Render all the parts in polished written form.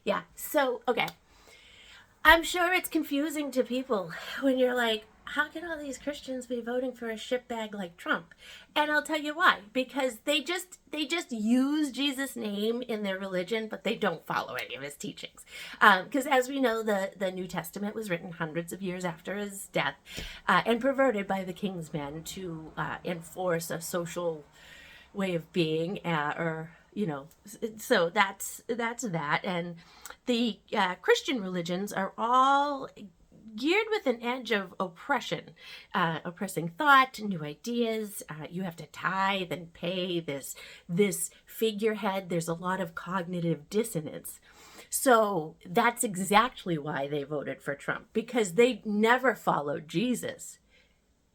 Yeah. So, okay. I'm sure it's confusing to people when you're like, how can all these Christians be voting for a shitbag like Trump? And I'll tell you why. Because they just use Jesus' name in their religion, but they don't follow any of his teachings. Because as we know, the New Testament was written hundreds of years after his death, and perverted by the king's men to enforce a social way of being, or so that's that. And the Christian religions are all geared with an edge of oppression, oppressing thought, new ideas. You have to tithe and pay this figurehead. There's a lot of cognitive dissonance. So that's exactly why they voted for Trump, because they never followed Jesus.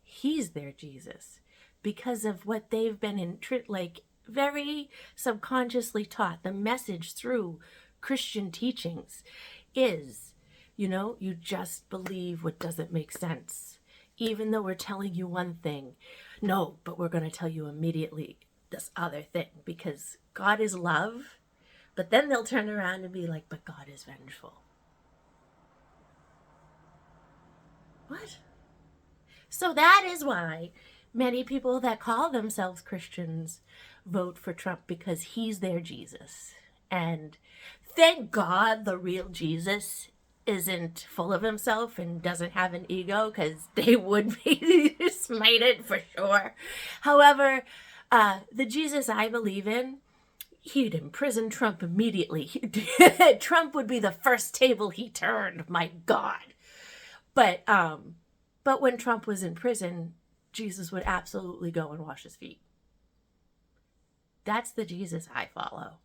He's their Jesus because of what they've been like very subconsciously taught. The message through Christian teachings is, you just believe what doesn't make sense. Even though we're telling you one thing, no, but we're going to tell you immediately this other thing because God is love. But then they'll turn around and be like, but God is vengeful. What? So that is why many people that call themselves Christians vote for Trump, because he's their Jesus. And thank God the real Jesus isn't full of himself and doesn't have an ego, because they would be smited for sure. However, the Jesus I believe in, he'd imprison Trump immediately. Trump would be the first table he turned, my God. But when Trump was in prison, Jesus would absolutely go and wash his feet. That's the Jesus I follow.